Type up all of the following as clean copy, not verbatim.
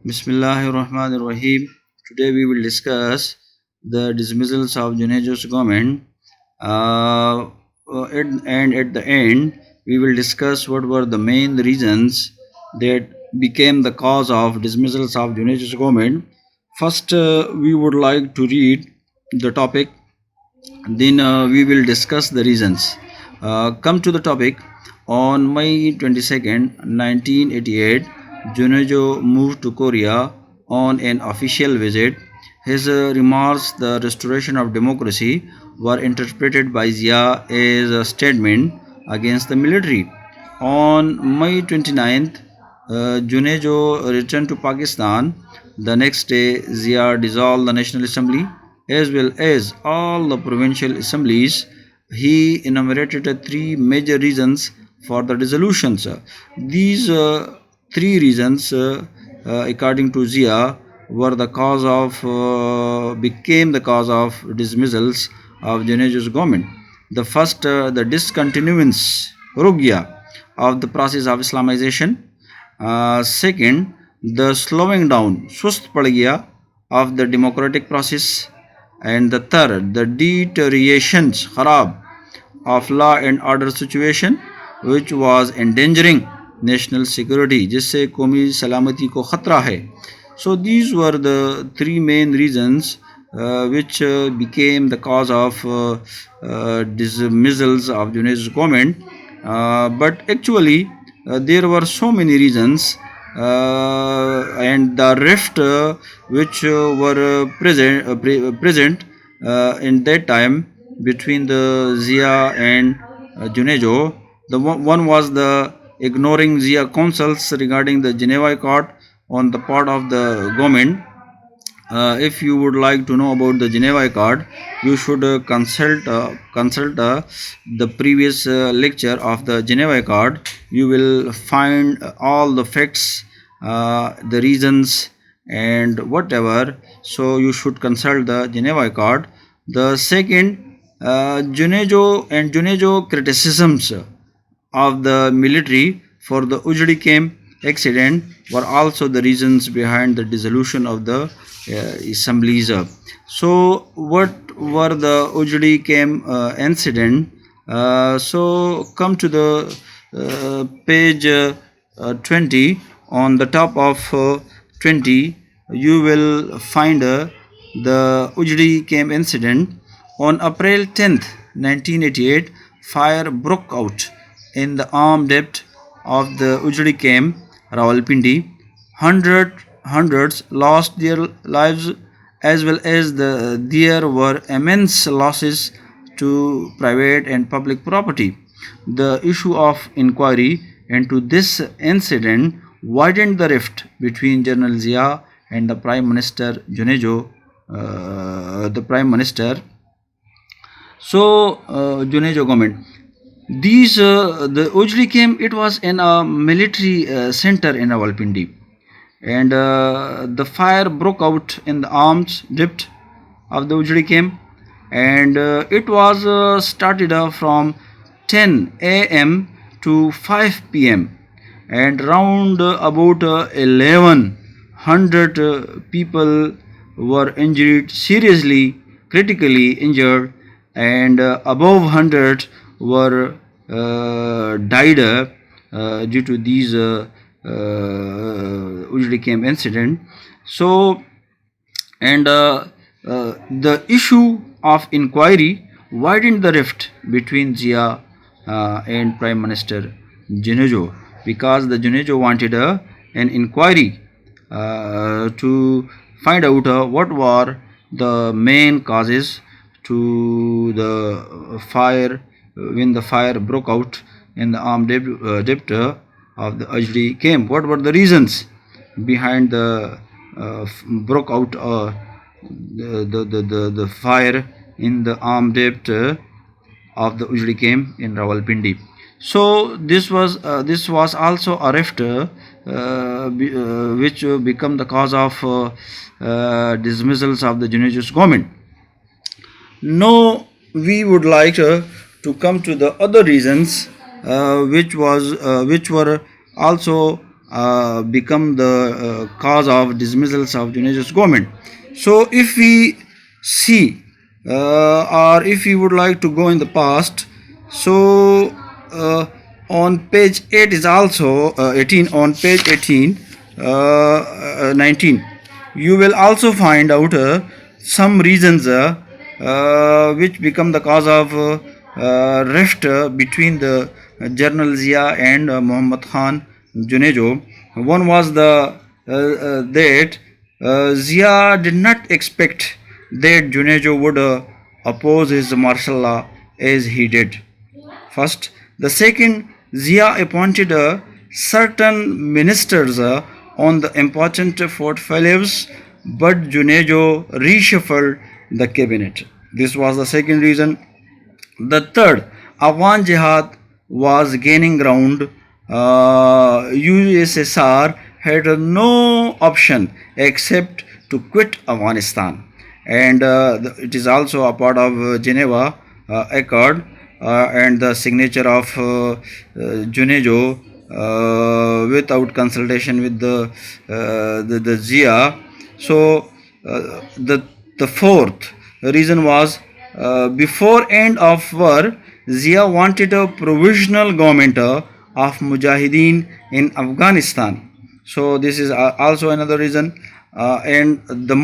Bismillahirrahmanirrahim. Today we will discuss the dismissals of Junejo's government, and at the end we will discuss what were the main reasons that became the cause of dismissals of Junejo's government. First, we would like to read the topic, then we will discuss the reasons. Come to the topic. On May 22nd, 1988, Junejo moved to Korea on an official visit. His remarks, the restoration of democracy, were interpreted by Zia as a statement against the military. On May 29th, Junejo returned to Pakistan. The next day, Zia dissolved the National Assembly as well as all the provincial assemblies. He enumerated three major reasons for the dissolutions. These three reasons, according to Zia, were the cause of became the cause of dismissals of Junejo's government. The first, the discontinuance, rugya, of the process of Islamization. Second, the slowing down, sust pad gaya, of the democratic process. And the third, the deterioration, kharab, of law and order situation, which was endangering national security, जिससे कौमी सलामती को खतरा है. So these were the three main reasons which became the cause of dismissals of Junejo's government. But actually, there were so many reasons, and the rift which were present in that time between the Zia and Junejo. The one was the ignoring Zia counsels regarding the Geneva Accord on the part of the government. If you would like to know about the Geneva Accord, you should consult the previous lecture of the Geneva Accord. You will find all the facts, the reasons, and whatever. So you should consult the Geneva Accord. The second, Junejo criticisms of the military for the Ujdi camp accident were also the reasons behind the dissolution of the assemblies. So what were the Ujdi camp incident? So come to the page 20. On the top of 20, you will find the Ujdi camp incident. On April 10th, 1988, fire broke out in the armed depot of the Ujdi camp, Rawalpindi. Hundreds lost their lives, as well as there were immense losses to private and public property. The issue of inquiry into this incident widened the rift between General Zia and the Prime Minister Junejo, the Prime Minister. So, Junejo government. The Ujdi camp, it was in a military center in Rawalpindi, and the fire broke out in the arms depot of the Ujdi camp, and it was started from 10 a.m. to 5 p.m. and round about 1100 people were injured, seriously, critically injured, and above 100 were died due to these Ujdi camp incident. So, and the issue of inquiry widened the rift between Zia and Prime Minister Junejo, because the Junejo wanted an inquiry to find out what were the main causes to the fire when the fire broke out in the armed depot of the Ujdi camp. What were the reasons behind the broke out the fire in the armed depot of the Ujdi camp in Rawalpindi? So this was also a rift which become the cause of dismissals of the Junejo's government. Now we would like to come to the other reasons which were also become the cause of dismissals of Junejo's government. So if we see or if we would like to go in the past, so on page 8 is also 18, on page 18 19 you will also find out some reasons which become the cause of rift between the General Zia and Muhammad Khan Junejo. One was the that Zia did not expect that Junejo would oppose his martial law as he did. First. The second, Zia appointed certain ministers on the important portfolios, but Junejo reshuffled the cabinet. This was the second reason. The third, Afghan Jihad was gaining ground. USSR had no option except to quit Afghanistan, and it is also a part of Geneva Accord and the signature of Junejo without consultation with the Zia. So the fourth reason was before end of war, Zia wanted a provisional government of Mujahideen in Afghanistan. So this is also another reason. And the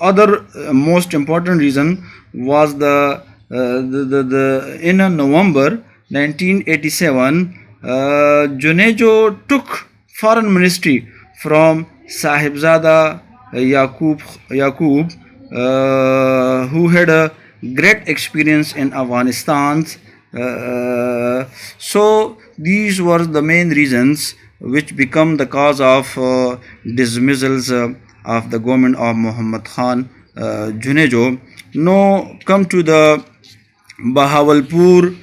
other most important reason was the in November 1987, Junejo took foreign ministry from Sahibzada Yaqub, who had a great experience in Afghanistan. So these were the main reasons which become the cause of dismissals of the government of Muhammad Khan Junejo. Now come to the Bahawalpur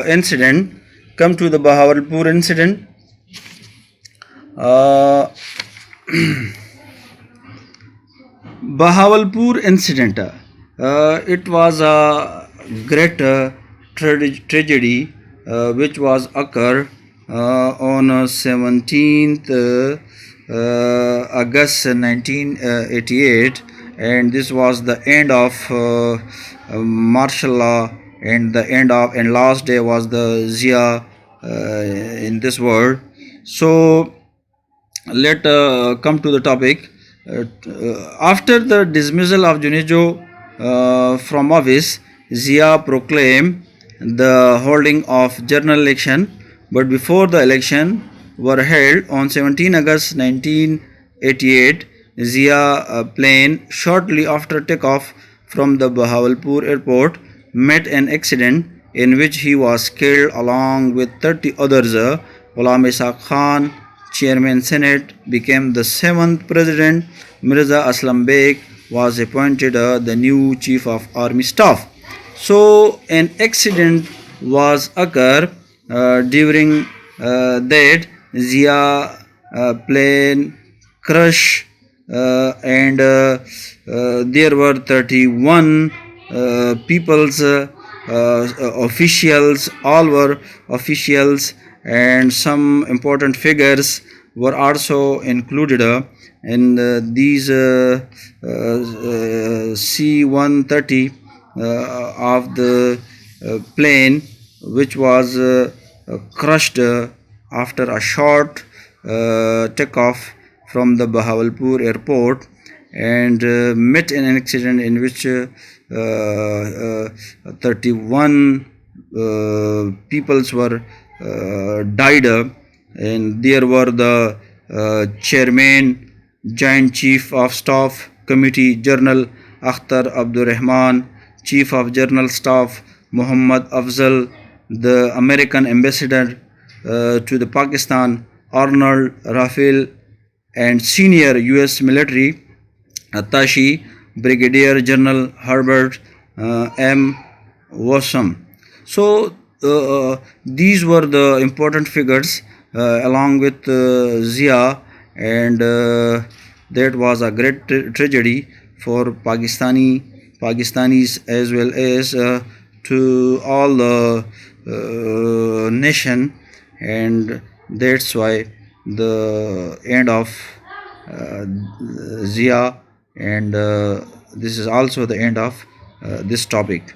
incident. Come to the Bahawalpur incident. Bahawalpur incident. It was a great tragedy which was occurred on 17th August 1988, and this was the end of martial law, and the end of and last day was the Zia in this world. So let come to the topic. After the dismissal of Junejo from office, Zia proclaimed the holding of general election, but before the election were held on 17 August 1988, Zia plane shortly after takeoff from the Bahawalpur airport met an accident in which he was killed along with 30 others. Ghulam Isa Khan, Chairman Senate, became the 7th president. Mirza Aslam Beg was appointed the new chief of army staff. So an accident was occurred during that Zia plane crash, and there were 31 people's officials, all were officials, and some important figures were also included in these C-130 of the plane, which was crushed after a short takeoff from the Bahawalpur airport, and met in an accident in which 31 peoples were died, and there were the chairman, Joint Chief of Staff Committee General Akhtar Abdur Rahman, Chief of General Staff Muhammad Afzal, the American ambassador to the Pakistan Arnold Rafael, and senior U.S. military attaché Brigadier General Herbert M. Wassam. So these were the important figures along with Zia, and that was a great tragedy for Pakistanis as well as to all the nation, and that's why the end of Zia, and this is also the end of this topic.